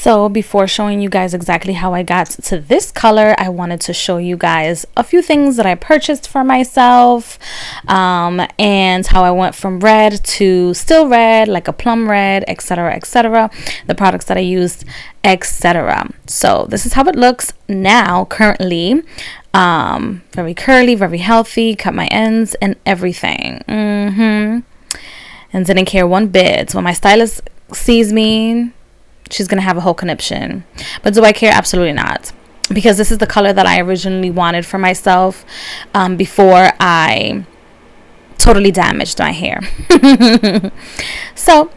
So before showing you guys exactly how I got to this color, I wanted to show you guys a few things that I purchased for myself, and how I went from red to still red, like a plum red, etc., etc., the products that I used, etc. So this is how it looks now currently. Very curly, very healthy, cut my ends and everything, and didn't care one bit. When my stylist sees me, she's gonna have a whole conniption. But do I care? Absolutely not, because this is the color that I originally wanted for myself, before I totally damaged my hair. So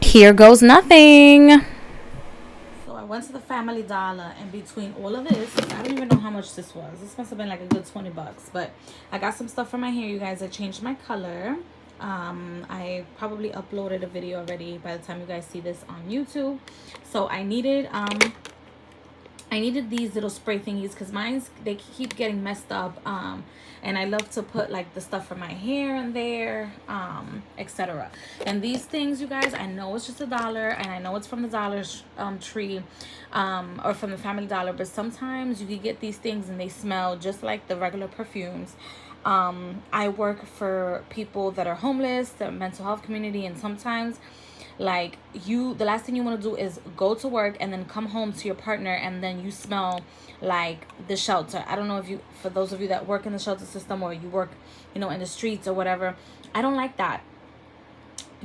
here goes nothing. So I went to the Family Dollar, and between all of this, I don't even know how much this was. This must have been like a good $20, but I got some stuff for my hair, you guys. I changed my color. I probably uploaded a video already by the time you guys see this on YouTube. So I needed these little spray thingies, because mine's, they keep getting messed up, and I love to put like the stuff for my hair in there, etc. And these things, you guys, I know it's just $1, and I know it's from the Dollar Tree, or from the Family Dollar, but sometimes you can get these things and they smell just like the regular perfumes. I work for people that are homeless, the mental health community, and sometimes like the last thing you want to do is go to work and then come home to your partner and then you smell like the shelter. I don't know if you, for those of you that work in the shelter system, or you work, in the streets or whatever, I don't like that,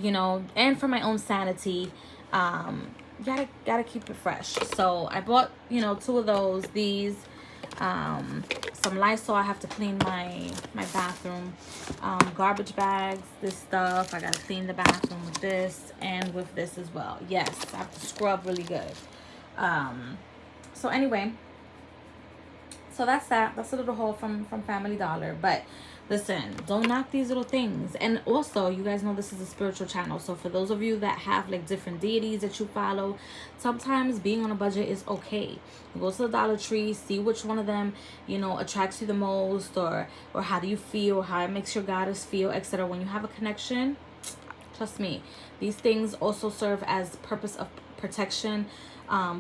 and for my own sanity, gotta keep it fresh. So I bought, 2 of those, these, some Lysol. I have to clean my bathroom, garbage bags, this stuff. I gotta clean the bathroom with this and with this as well. Yes, I have to scrub really good. So anyway, so that's a little haul from Family Dollar. But listen, don't knock these little things. And also, you guys know this is a spiritual channel, so for those of you that have like different deities that you follow, sometimes being on a budget is okay. You go to the Dollar Tree, see which one of them attracts you the most, or how do you feel, how it makes your goddess feel, etc. When you have a connection, trust me, these things also serve as purpose of protection.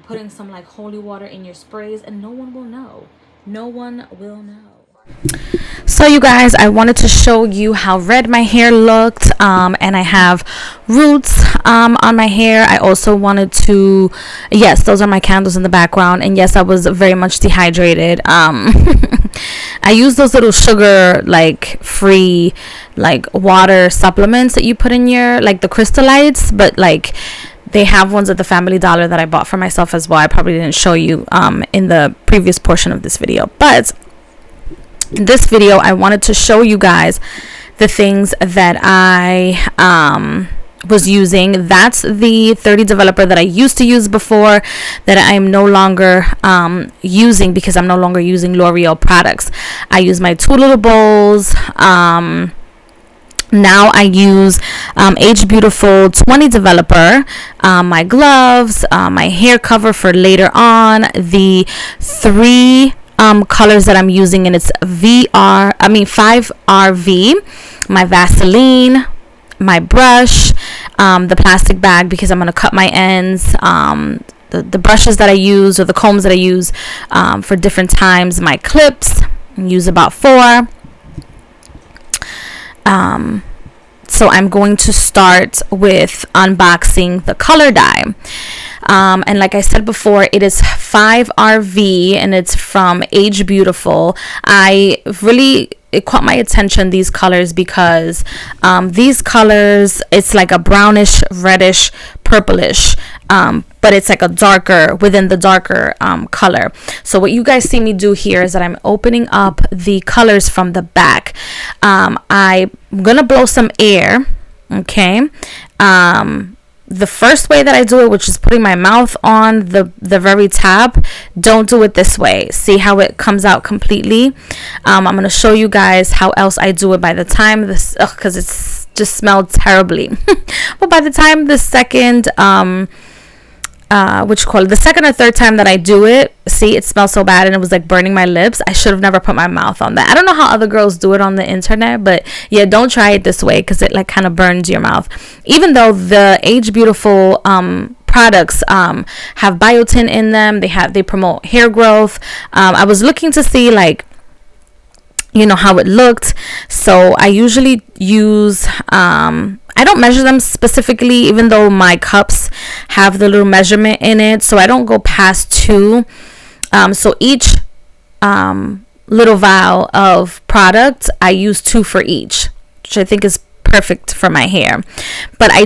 Putting some like holy water in your sprays, and no one will know. No one will know. So you guys, I wanted to show you how red my hair looked, and I have roots on my hair. I also wanted to, yes, those are my candles in the background, and yes, I was very much dehydrated. I use those little sugar like free like water supplements that you put in your, like the crystallites, but like they have ones at the Family Dollar that I bought for myself as well. I probably didn't show you in the previous portion of this video, but in this video I wanted to show you guys the things that I was using. That's the 30 developer that I used to use before, that I'm no longer using, because I'm no longer using L'Oreal products. I use my 2 little bowls. Now I use Age Beautiful 20 developer, my gloves, my hair cover for later on, the 3 colors that I'm using, and it's 5RV, my Vaseline, my brush, the plastic bag because I'm going to cut my ends, the brushes that I use, or the combs that I use for different times, my clips, I use about 4. So I'm going to start with unboxing the color dye. And like I said before, it is 5RV, and it's from Age Beautiful. It caught my attention, these colors, because these colors, it's like a brownish, reddish, purplish, but it's like a darker, within the darker color. So what you guys see me do here is that I'm opening up the colors from the back. I'm gonna blow some air, okay? The first way that I do it, which is putting my mouth on the very top, don't do it this way. See how it comes out completely? I'm going to show you guys how else I do it by the time this, because it's just smelled terribly. But by the time the second the second or third time that I do it, see, it smells so bad and it was like burning my lips. I should have never put my mouth on that. I don't know how other girls do it on the internet, but yeah, don't try it this way because it like kind of burns your mouth. Even though the Age Beautiful products have biotin in them. They promote hair growth. I was looking to see like, you know, how it looked. So I usually use I don't measure them specifically, even though my cups have the little measurement in it, so I don't go past 2. So each little vial of product, I use 2 for each, which I think is perfect for my hair. But I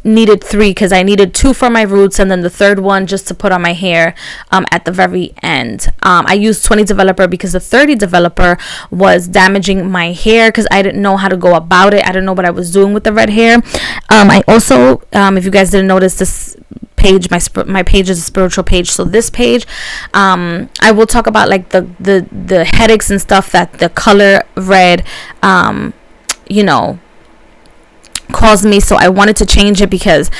needed 3 because I needed 2 for my roots, and then the third one just to put on my hair at the very end. I used 20 developer because the 30 developer was damaging my hair because I didn't know how to go about it. I didn't know what I was doing with the red hair. I also, if you guys didn't notice, this page, my page is a spiritual page, so this page I will talk about like the headaches and stuff that the color red you know, caused me. So I wanted to change it because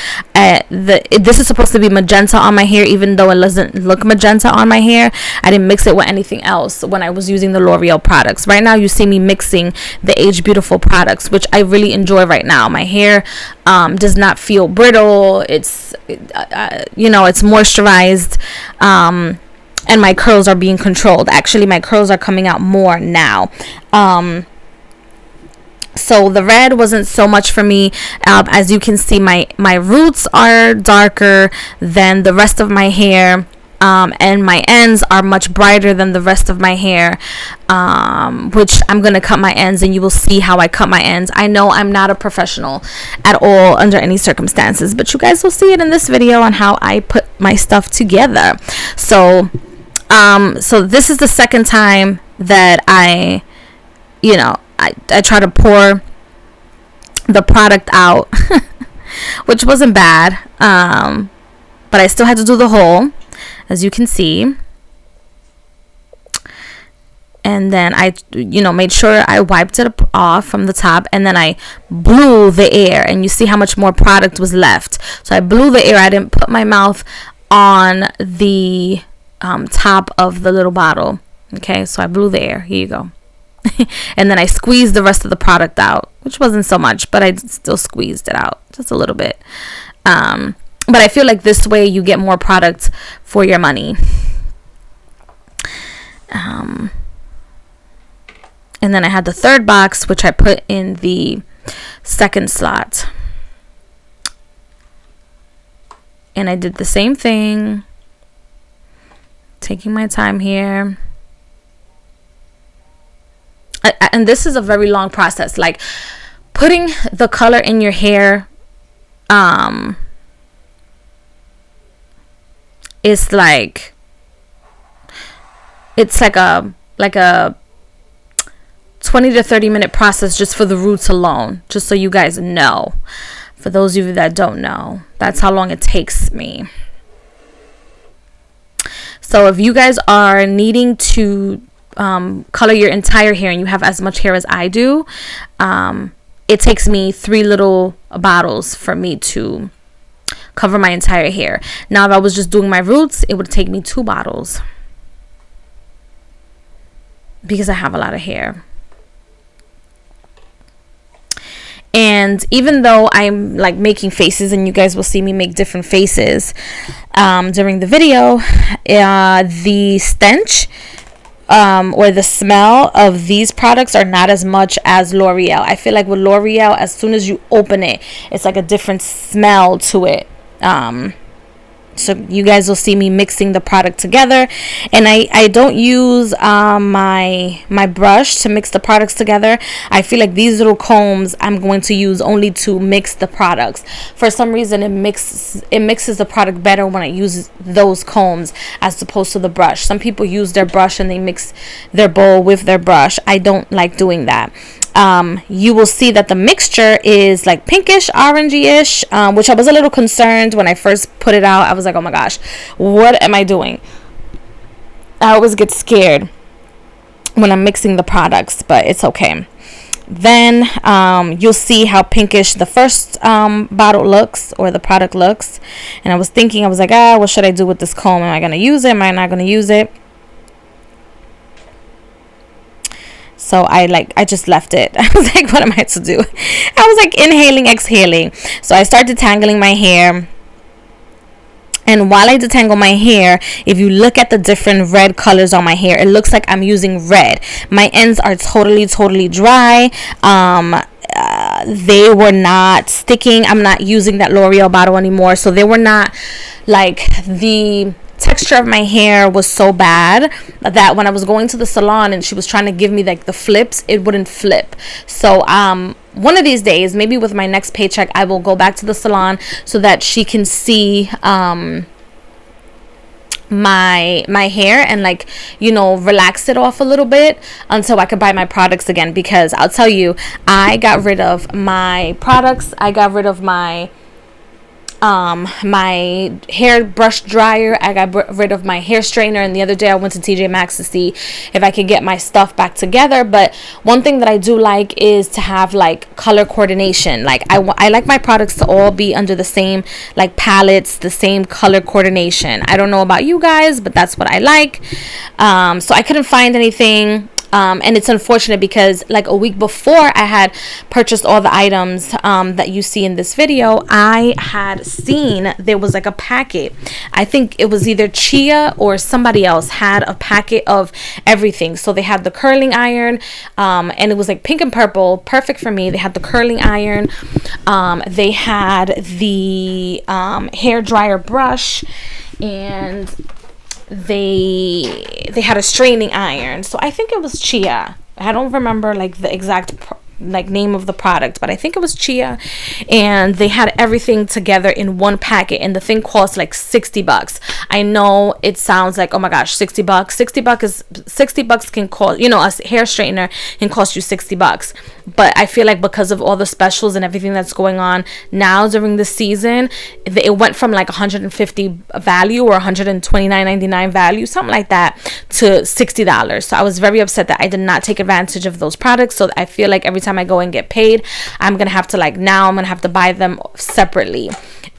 this is supposed to be magenta on my hair, even though it doesn't look magenta on my hair. I didn't mix it with anything else when I was using the L'Oreal products. Right now you see me mixing the Age Beautiful products, which I really enjoy right now. My hair does not feel brittle. It's you know, it's moisturized, and my curls are being controlled. Actually, my curls are coming out more now. So the red wasn't so much for me. As you can see, my roots are darker than the rest of my hair, and my ends are much brighter than the rest of my hair, which I'm gonna cut my ends, and you will see how I cut my ends. I know I'm not a professional at all under any circumstances, but you guys will see it in this video on how I put my stuff together. So this is the second time that I try to pour the product out, which wasn't bad, but I still had to do the whole, as you can see. And then I made sure I wiped it off from the top, and then I blew the air, and you see how much more product was left. So I blew the air. I didn't put my mouth on the top of the little bottle. Okay, so I blew the air. Here you go. And then I squeezed the rest of the product out, which wasn't so much, but I still squeezed it out just a little bit. But I feel like this way you get more product for your money. And then I had the third box, which I put in the second slot. And I did the same thing, taking my time here. And this is a very long process. Like putting the color in your hair is like, it's like a 20 to 30 minute process just for the roots alone, just so you guys know. For those of you that don't know, that's how long it takes me. So if you guys are needing to color your entire hair and you have as much hair as I do, it takes me 3 little bottles for me to cover my entire hair. Now if I was just doing my roots, it would take me 2 bottles because I have a lot of hair. And even though I'm like making faces, and you guys will see me make different faces during the video, the stench or the smell of these products are not as much as L'Oreal. I feel like with L'Oreal, as soon as you open it, it's like a different smell to it. So you guys will see me mixing the product together, and I don't use my brush to mix the products together. I feel like these little combs I'm going to use only to mix the products. For some reason it mixes the product better when I use those combs as opposed to the brush. Some people use their brush and they mix their bowl with their brush. I don't like doing that. You will see that the mixture is like pinkish, orangey-ish, which I was a little concerned when I first put it out. I was like, oh my gosh, what am I doing? I always get scared when I'm mixing the products, but it's okay. Then you'll see how pinkish the first bottle looks, or the product looks. And I was thinking, I was like, what should I do with this comb? Am I going to use it? Am I not going to use it? So I just left it. I was like, what am I to do? I was like inhaling, exhaling. So I started tangling my hair. And while I detangle my hair, if you look at the different red colors on my hair, it looks like I'm using red. My ends are totally dry. They were not sticking. I'm not using that L'Oreal bottle anymore, so they were not, like, the texture of my hair was so bad that when I was going to the salon and she was trying to give me like the flips, it wouldn't flip. So one of these days, maybe with my next paycheck, I will go back to the salon so that she can see my hair and, like, you know, relax it off a little bit until I could buy my products again. Because I'll tell you, I got rid of my products. I got rid of my hair brush dryer. I got rid of my hair straightener, and the other day I went to TJ Maxx to see if I could get my stuff back together. But one thing that I do like is to have, like, color coordination. Like, I like my products to all be under the same, like, palettes, the same color coordination. I don't know about you guys, but that's what I like. So I couldn't find anything. And it's unfortunate because, like, a week before I had purchased all the items that you see in this video, I had seen there was like a packet. I think it was either Chia or somebody else had a packet of everything. So they had the curling iron, and it was like pink and purple, perfect for me. They had the curling iron, they had the hair dryer brush, and they had a straightening iron. So I think it was Chia. I don't remember, like, the exact name of the product, but I think it was Chia. And they had everything together in one packet, and the thing cost like $60. I know it sounds like, oh my gosh, $60. $60 can cost, you know, a hair straightener can cost you $60. But I feel like because of all the specials and everything that's going on now during the season, it went from like $150 value or $129.99 value, something like that, to $60. So I was very upset that I did not take advantage of those products. So I feel like every time I go and get paid, I'm gonna have to, like, now I'm gonna have to buy them separately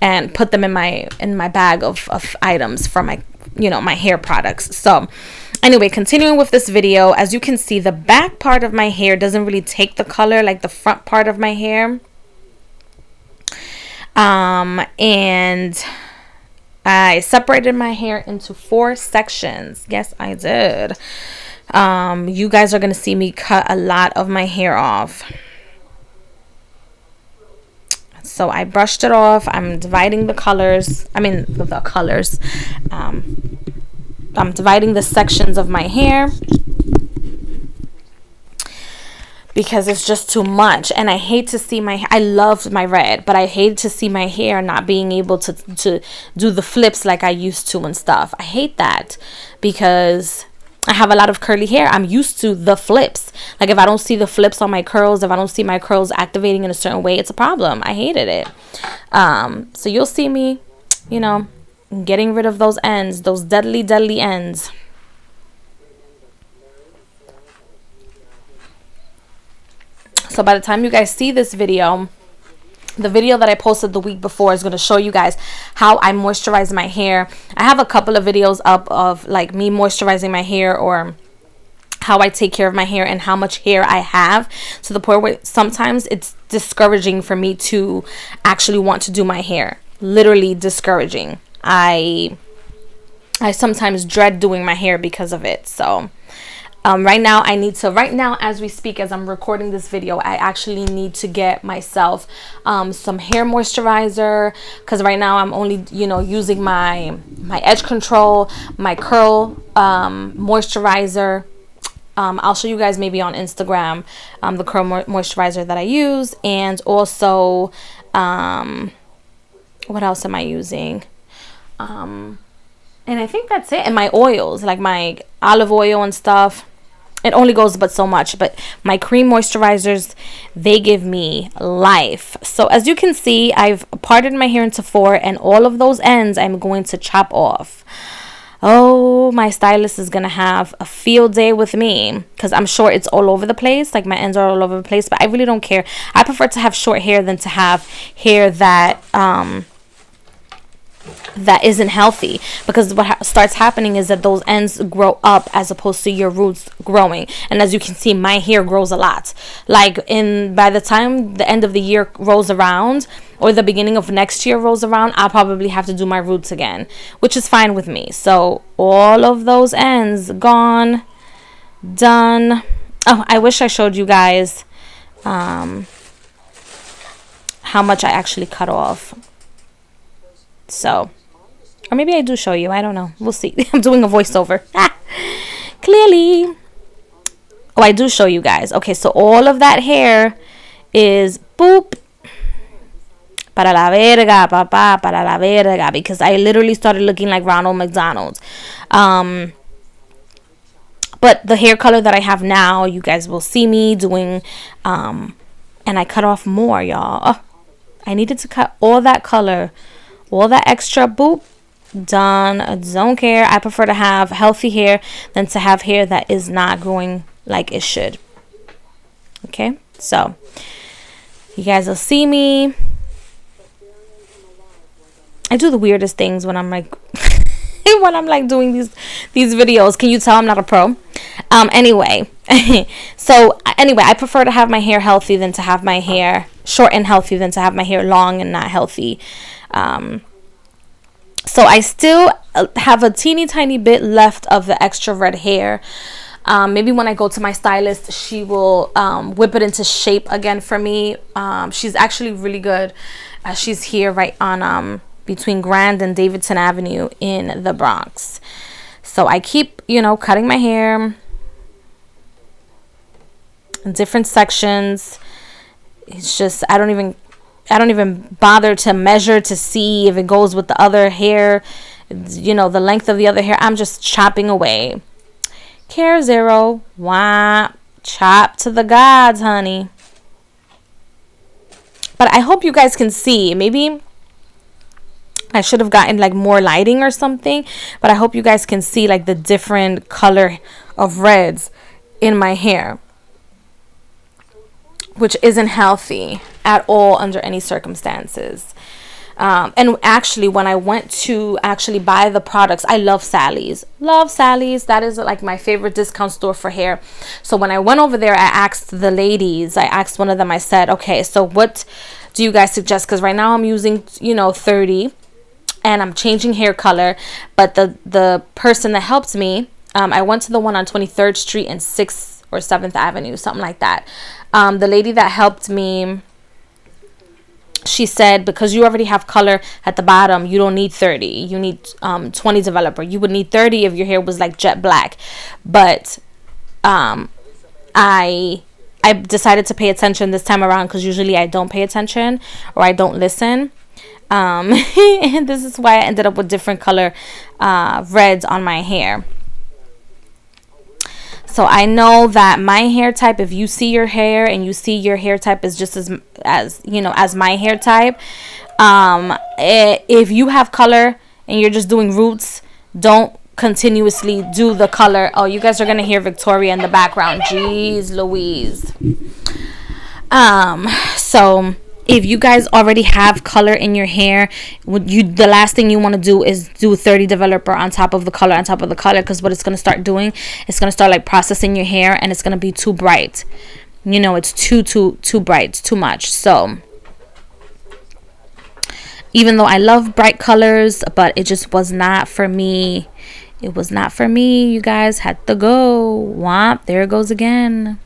and put them in my bag of items for my, you know, my hair products. So anyway, continuing with this video, as you can see, the back part of my hair doesn't really take the color like the front part of my hair. And I separated my hair into 4 sections. Yes, I did. You guys are going to see me cut a lot of my hair off. So I brushed it off. I'm dividing the colors. I mean, the colors. I'm dividing the sections of my hair because it's just too much. And I hate to see I love my red, but I hate to see my hair not being able to do the flips like I used to and stuff. I hate that because I have a lot of curly hair. I'm used to the flips. Like, if I don't see the flips on my curls, if I don't see my curls activating in a certain way, it's a problem. I hated it. So you'll see me, you know, getting rid of those ends, those deadly ends. So by the time you guys see this video, the video that I posted the week before is going to show you guys how I moisturize my hair. I have a couple of videos up of, like, me moisturizing my hair, or how I take care of my hair and how much hair I have, to the point where sometimes it's discouraging for me to actually want to do my hair. Literally discouraging. I sometimes dread doing my hair because of it. So right now as we speak, as I'm recording this video, I actually need to get myself some hair moisturizer, because right now I'm only, you know, using my edge control, my curl moisturizer. I'll show you guys maybe on Instagram the curl moisturizer that I use, and also what else am I using? And I think that's it. And my oils, like my olive oil and stuff. It only goes but so much, but my cream moisturizers, they give me life. So as you can see, I've parted my hair into 4, and all of those ends I'm going to chop off. Oh, my stylist is gonna have a field day with me, because I'm sure it's all over the place. Like, my ends are all over the place, but I really don't care. I prefer to have short hair than to have hair that isn't healthy, because what starts happening is that those ends grow up as opposed to your roots growing. And as you can see, my hair grows a lot. Like, by the time the end of the year rolls around, or the beginning of next year rolls around, I'll probably have to do my roots again, which is fine with me. So all of those ends gone, done. Oh, I wish I showed you guys how much I actually cut off. So, or maybe I do show you, I don't know, we'll see. I'm doing a voiceover. Clearly. Oh, I do show you guys. Okay, so all of that hair is boop, para la verga, papá, para la verga, because I literally started looking like Ronald McDonald. But the hair color that I have now, you guys will see me doing, and I cut off more, y'all. Oh, I needed to cut all that color, all that extra, boop, done. Don't care. I prefer to have healthy hair than to have hair that is not growing like it should. Okay, so you guys will see me. I do the weirdest things when I'm like when I'm like doing these videos. Can you tell I'm not a pro? Anyway, so anyway, I prefer to have my hair healthy than to have my hair short and healthy than to have my hair long and not healthy. So I still have a teeny tiny bit left of the extra red hair. Maybe when I go to my stylist, she will whip it into shape again for me. She's actually really good. She's here right on between Grand and Davidson Avenue in the Bronx. So I keep, you know, cutting my hair in different sections. It's just I don't even bother to measure to see if it goes with the other hair, you know, the length of the other hair. I'm just chopping away. Care zero. Wah. Chop to the gods, honey. But I hope you guys can see. Maybe I should have gotten like more lighting or something, but I hope you guys can see like the different color of reds in my hair, which isn't healthy at all under any circumstances. And actually, when I went to actually buy the products, I love Sally's. Love Sally's. That is like my favorite discount store for hair. So when I went over there, I asked the ladies, I asked one of them, I said, okay, so what do you guys suggest? Because right now I'm using, you know, 30 and I'm changing hair color. But the person that helped me, I went to the one on 23rd Street and 6th or 7th Avenue, something like that. The lady that helped me, she said, because you already have color at the bottom, you don't need 30. You need 20 developer. You would need 30 if your hair was like jet black. But I decided to pay attention this time around, because usually I don't pay attention or I don't listen. And this is why I ended up with different color reds on my hair. So I know that my hair type, if you see your hair and you see your hair type is just as you know, as my hair type, if you have color and you're just doing roots, don't continuously do the color. Oh, you guys are gonna hear Victoria in the background. Jeez Louise. So if you guys already have color in your hair, the last thing you want to do is do 30 developer on top of the color, because what it's going to start doing, it's going to start like processing your hair, and it's going to be too bright. You know, it's too bright, too much. So even though I love bright colors, but it just was not for me. It was not for me. You guys had to go. Womp, there it goes again.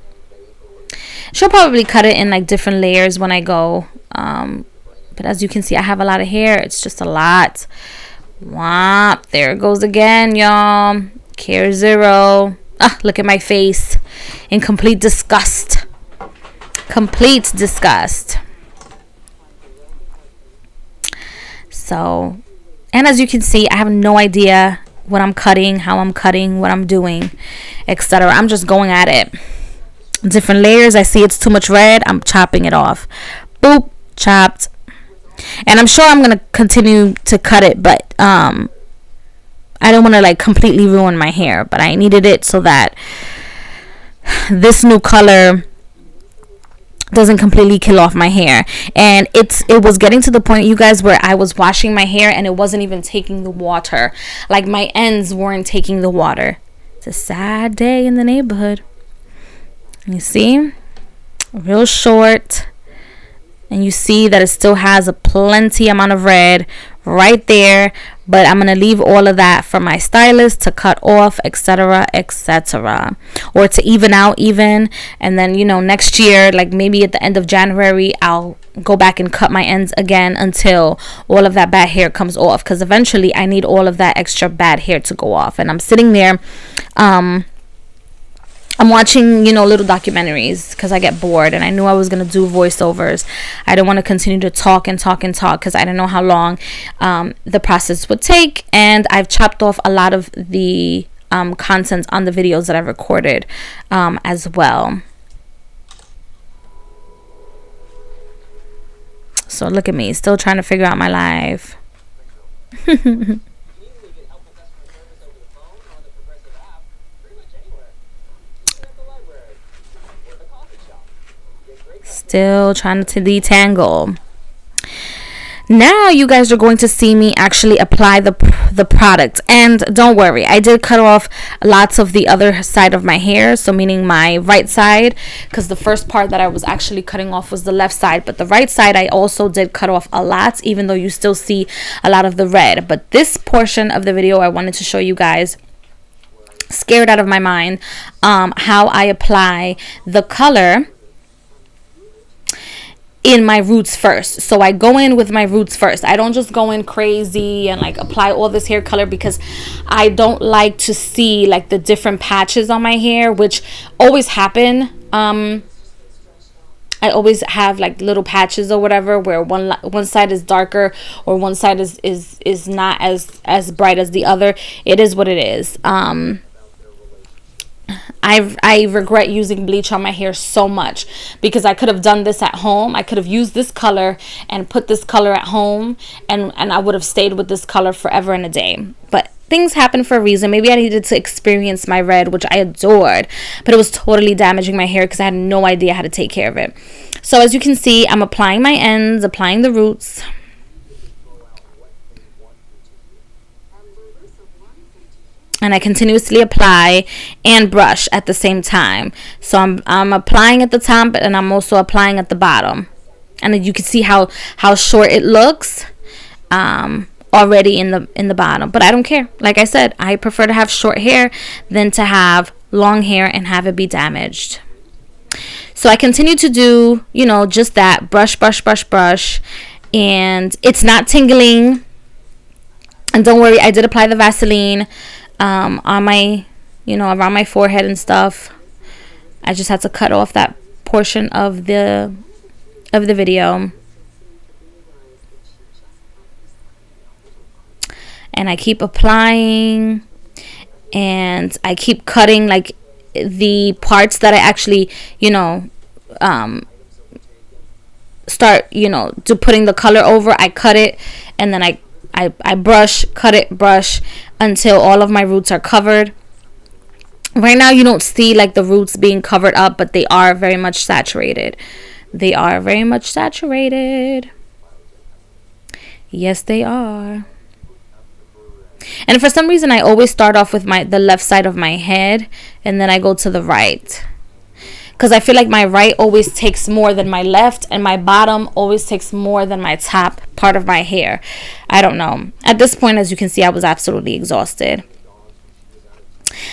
She'll probably cut it in like different layers when I go. But as you can see, I have a lot of hair. It's just a lot. Womp, there it goes again, y'all. Care zero. Ah, look at my face in complete disgust. Complete disgust. So, and as you can see, I have no idea what I'm cutting, how I'm cutting, what I'm doing, etc. I'm just going at it. Different layers. I see it's too much red, I'm chopping it off. Boop, chopped. And I'm sure I'm gonna continue to cut it, but I don't want to like completely ruin my hair, but I needed it so that this new color doesn't completely kill off my hair. And it was getting to the point, you guys, where I was washing my hair and it wasn't even taking the water. Like my ends weren't taking the water. It's a sad day in the neighborhood. You see, real short and you see that it still has a plenty amount of red right there, but I'm gonna leave all of that for my stylist to cut off, etc., etc., or to even out even. And then, you know, next year, like maybe at the end of January, I'll go back and cut my ends again until all of that bad hair comes off, because eventually I need all of that extra bad hair to go off. And I'm sitting there I'm watching, you know, little documentaries because I get bored, and I knew I was going to do voiceovers. I didn't want to continue to talk and talk and talk because I didn't know how long the process would take. And I've chopped off a lot of the content on the videos that I've recorded as well. So look at me, still trying to figure out my life. Still trying to detangle. Now you guys are going to see me actually apply the product. And don't worry, I did cut off lots of the other side of my hair, so meaning my right side, because the first part that I was actually cutting off was the left side, but the right side I also did cut off a lot, even though you still see a lot of the red. But this portion of the video I wanted to show you guys, scared out of my mind, how I apply the color in my roots first. So I go in with my roots first. I don't just go in crazy and like apply all this hair color, because I don't like to see like the different patches on my hair, which always happen. I always have like little patches or whatever where one side is darker or one side is not as bright as the other. It is what it is. I regret using bleach on my hair so much, because I could have done this at home. I could have used this color and put this color at home, and I would have stayed with this color forever and a day. But things happen for a reason. Maybe I needed to experience my red, which I adored, but it was totally damaging my hair because I had no idea how to take care of it. So as you can see, I'm applying my ends, applying the roots. And I continuously apply and brush at the same time. So I'm applying at the top, and I'm also applying at the bottom. And then you can see how short it looks already in the bottom. But I don't care. Like I said, I prefer to have short hair than to have long hair and have it be damaged. So I continue to do, you know, just that. Brush, brush, brush, brush. And it's not tingling. And don't worry, I did apply the Vaseline on my, you know, around my forehead and stuff. I just had to cut off that portion of the video. And I keep applying, and I keep cutting like the parts that I actually, you know, start, you know, to putting the color over. I cut it, and then I brush, cut it, brush, until all of my roots are covered. Right now you don't see like the roots being covered up, but they are very much saturated. They are very much saturated. Yes, they are. And for some reason I always start off with the left side of my head, and then I go to the right, because I feel like my right always takes more than my left, and my bottom always takes more than my top part of my hair. I don't know. At this point, as you can see, I was absolutely exhausted.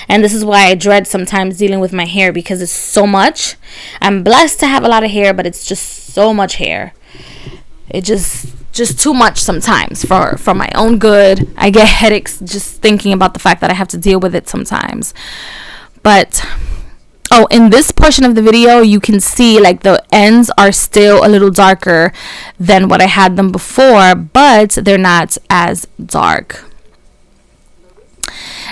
And this is why I dread sometimes dealing with my hair, because it's so much. I'm blessed to have a lot of hair, but it's just so much hair. It just too much sometimes for my own good. I get headaches just thinking about the fact that I have to deal with it sometimes. But oh, in this portion of the video, you can see like the ends are still a little darker than what I had them before, but they're not as dark.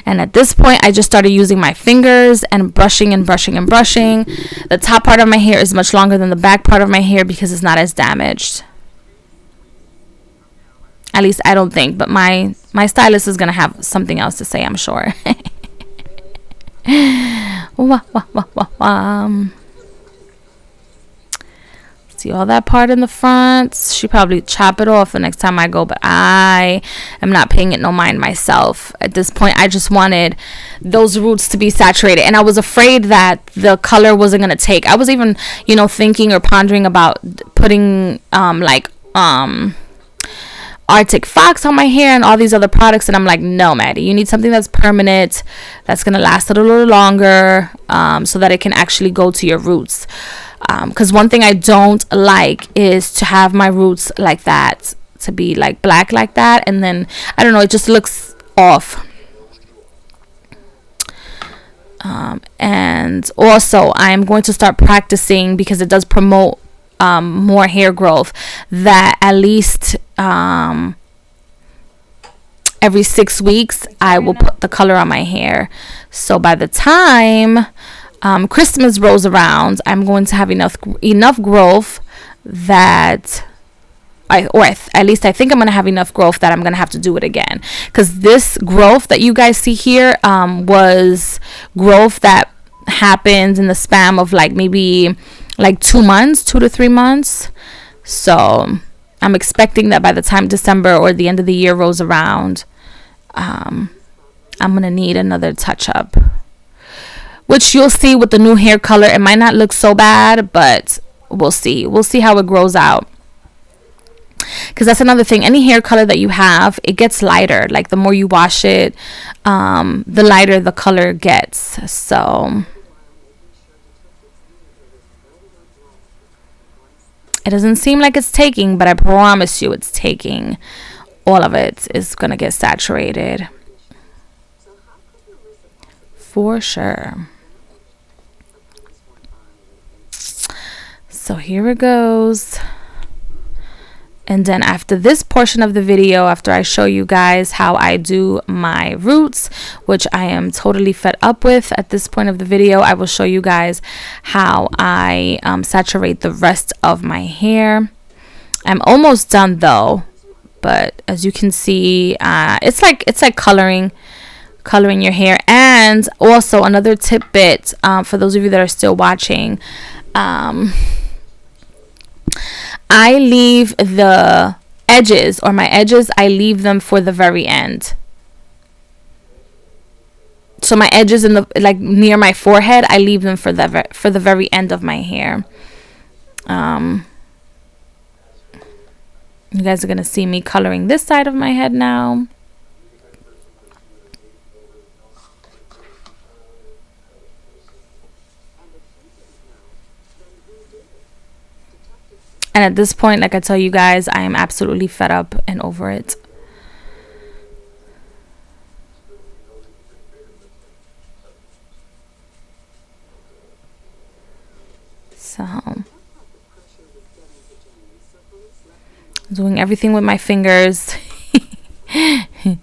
And at this point, I just started using my fingers and brushing and brushing and brushing. The top part of my hair is much longer than the back part of my hair because it's not as damaged. At least I don't think, but my stylist is going to have something else to say, I'm sure. See all that part in the front? She probably chop it off the next time I go, but I am not paying it no mind myself. At this point, I just wanted those roots to be saturated. And I was afraid that the color wasn't going to take. I was even, you know, thinking or pondering about putting Arctic Fox on my hair and all these other products. And I'm like, no, Maddie, you need something that's permanent, that's going to last a little longer, so that it can actually go to your roots. Because one thing I don't like is to have my roots like that, to be like black like that, and then I don't know, it just looks off. And also I'm going to start practicing, because it does promote more hair growth, that at least every 6 weeks I will put the color on my hair, so by the time Christmas rolls around, I'm going to have enough growth that at least I think I'm going to have enough growth that I'm going to have to do it again. Because this growth that you guys see here was growth that happened in the span of like maybe like 2 months, 2 to 3 months. So I'm expecting that by the time December or the end of the year rolls around, I'm going to need another touch up. Which you'll see with the new hair color. It might not look so bad, but we'll see. We'll see how it grows out. Because that's another thing. Any hair color that you have, it gets lighter. Like the more you wash it, the lighter the color gets. So it doesn't seem like it's taking, but I promise you it's taking. All of it is going to get saturated. For sure. So here it goes. And then after this portion of the video, after I show you guys how I do my roots, which I am totally fed up with at this point of the video, I will show you guys how I saturate the rest of my hair. I'm almost done though, but as you can see, it's like coloring your hair. And also another tidbit, for those of you that are still watching, I leave the edges, or my edges, I leave them for the very end. So my edges in the, like near my forehead, I leave them for the very end of my hair. You guys are gonna see me coloring this side of my head now. And at this point, like I tell you guys, I am absolutely fed up and over it. So, doing everything with my fingers. And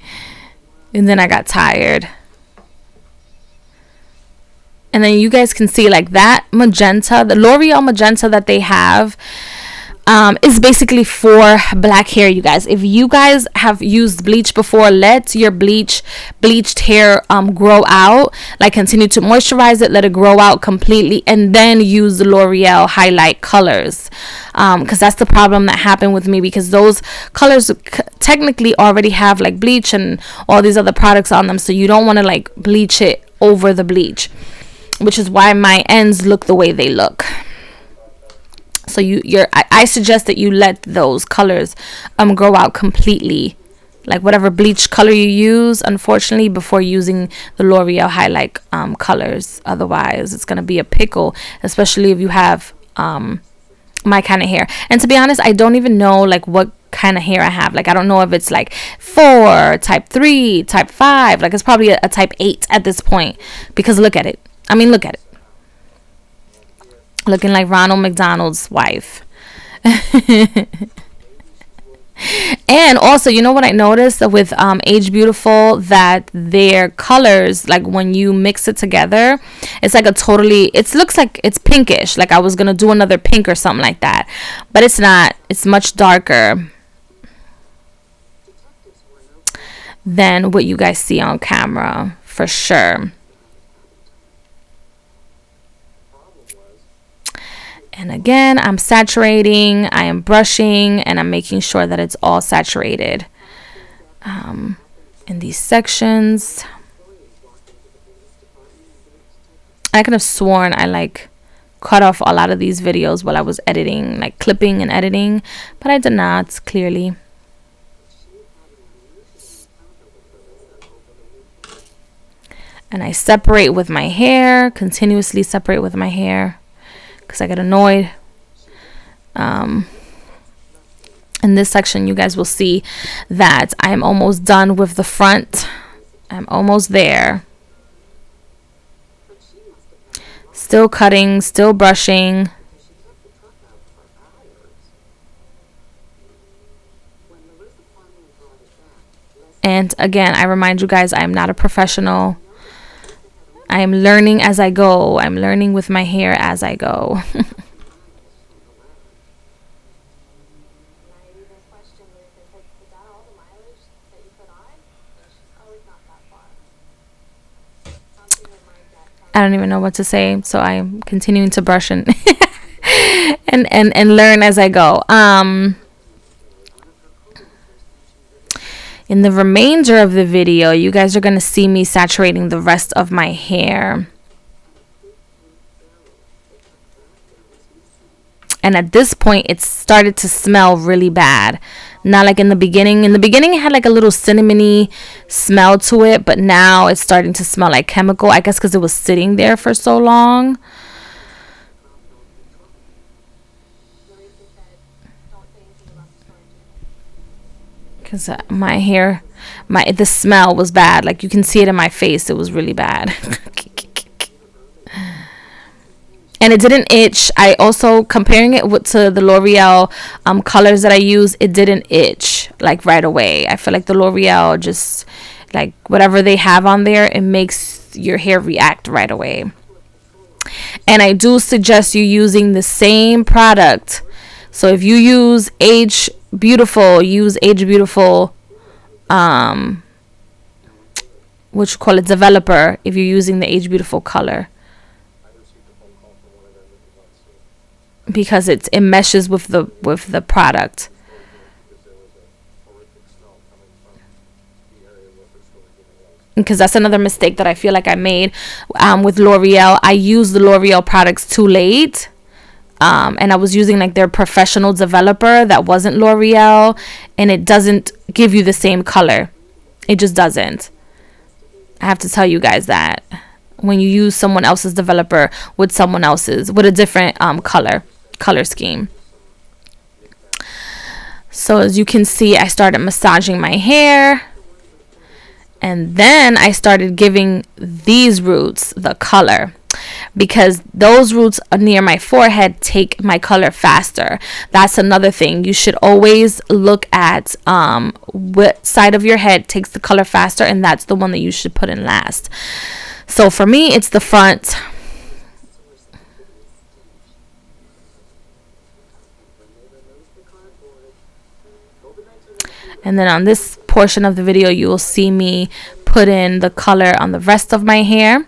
then I got tired. And then you guys can see like that magenta, the L'Oreal magenta that they have, is basically for black hair, you guys. If you guys have used bleach before, let your bleached hair grow out. Like, continue to moisturize it, let it grow out completely, and then use the L'Oreal highlight colors, because that's the problem that happened with me, because those colors technically already have like bleach and all these other products on them, so you don't want to like bleach it over the bleach, which is why my ends look the way they look. So I suggest that you let those colors grow out completely, like whatever bleach color you use, unfortunately, before using the L'Oreal highlight colors. Otherwise it's going to be a pickle, especially if you have my kind of hair. And to be honest, I don't even know like what kind of hair I have. Like, I don't know if it's like 4, type 3, type 5. Like, it's probably a type 8 at this point, because look at it. I mean, look at it. Looking like Ronald McDonald's wife. And also, you know what I noticed with Age Beautiful, that their colors, like when you mix it together, it's like it looks like it's pinkish. Like I was gonna do another pink or something like that, but it's not. It's much darker than what you guys see on camera, for sure. And again, I'm saturating, I am brushing, and I'm making sure that it's all saturated in these sections. I could have sworn I like cut off a lot of these videos while I was editing, like clipping and editing, but I did not, clearly. And I separate with my hair, continuously separate with my hair, because I get annoyed. In this section, you guys will see that I am almost done with the front. I'm almost there. Still cutting, still brushing. And again, I remind you guys, I am not a professional. I am learning as I go. I'm learning with my hair as I go. I don't even know what to say, so I'm continuing to brush and and learn as I go. In the remainder of the video, you guys are going to see me saturating the rest of my hair. And at this point, it started to smell really bad. Not like in the beginning. In the beginning, it had like a little cinnamony smell to it, but now it's starting to smell like chemical. I guess because it was sitting there for so long. Because my hair, the smell was bad. Like you can see it in my face. It was really bad. And it didn't itch. I also, comparing it to the L'Oreal colors that I use, it didn't itch like right away. I feel like the L'Oreal, just like whatever they have on there, it makes your hair react right away. And I do suggest you using the same product. So if you use Age Beautiful, use Age Beautiful, what you call it, developer, if you're using the Age Beautiful color. Because it meshes with the product. Because that's another mistake that I feel like I made with L'Oreal. I used the L'Oreal products too late. And I was using like their professional developer that wasn't L'Oreal, and it doesn't give you the same color. It just doesn't. I have to tell you guys that when you use someone else's developer with a different color scheme. So as you can see, I started massaging my hair, and then I started giving these roots the color, because those roots near my forehead take my color faster. That's another thing. You should always look at what side of your head takes the color faster, and that's the one that you should put in last. So for me, it's the front. And then on this portion of the video, you will see me put in the color on the rest of my hair.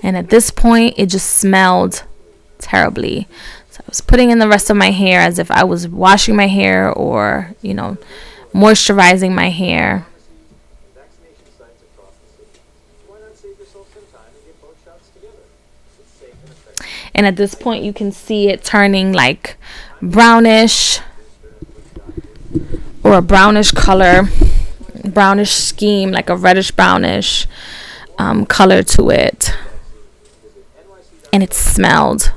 And at this point, it just smelled terribly. So I was putting in the rest of my hair as if I was washing my hair or, moisturizing my hair. And at this point, you can see it turning like brownish, or a brownish color, brownish scheme, like a reddish brownish color to it. And it smelled.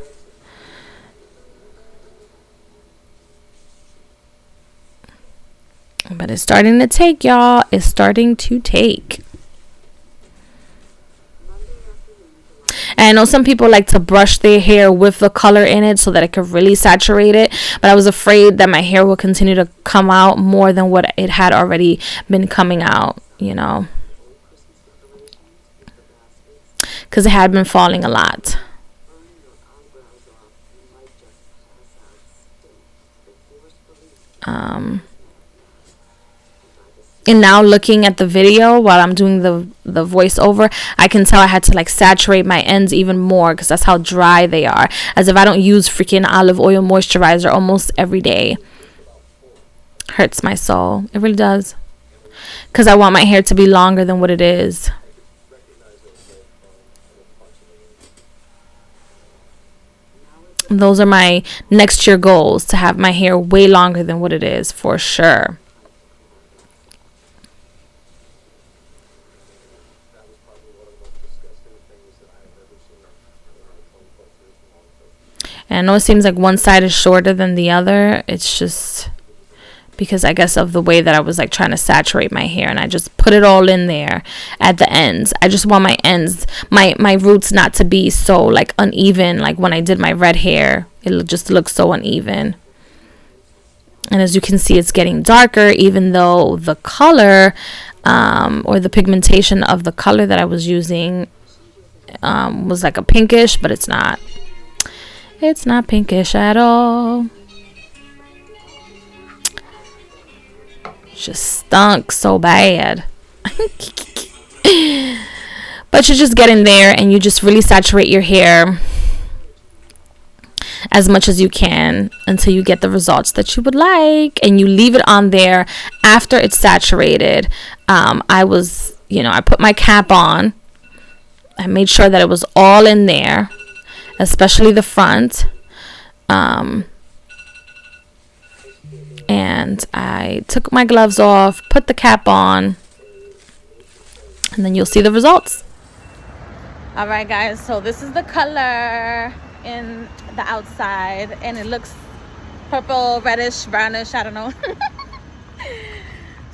But it's starting to take, y'all. It's starting to take. And I know some people like to brush their hair with the color in it so that it could really saturate it. But I was afraid that my hair will continue to come out more than what it had already been coming out, because it had been falling a lot. And now looking at the video while I'm doing the voiceover, I can tell I had to like saturate my ends even more because that's how dry they are. As if I don't use freaking olive oil moisturizer almost every day. Hurts my soul. It really does. Because I want my hair to be longer than what it is. Those are my next year goals, to have my hair way longer than what it is, for sure. And I know it seems like one side is shorter than the other. It's just because I guess of the way that I was like trying to saturate my hair, and I just put it all in there at the ends. I just want my ends, my roots not to be so like uneven. Like when I did my red hair, it just looks so uneven. And as you can see, it's getting darker, even though the color or the pigmentation of the color that I was using was like a pinkish, but it's not. It's not pinkish at all. Just stunk so bad. But you just get in there and you just really saturate your hair as much as you can until you get the results that you would like, and you leave it on there after it's saturated. I put my cap on. I made sure that it was all in there, especially the front. And I took my gloves off, put the cap on, and then you'll see the results. All right, guys, so this is the color in the outside, and it looks purple, reddish, brownish, I don't know.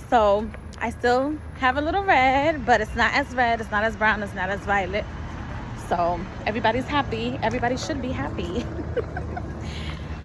So I still have a little red, but it's not as red, it's not as brown, it's not as violet. So everybody's happy. Everybody should be happy.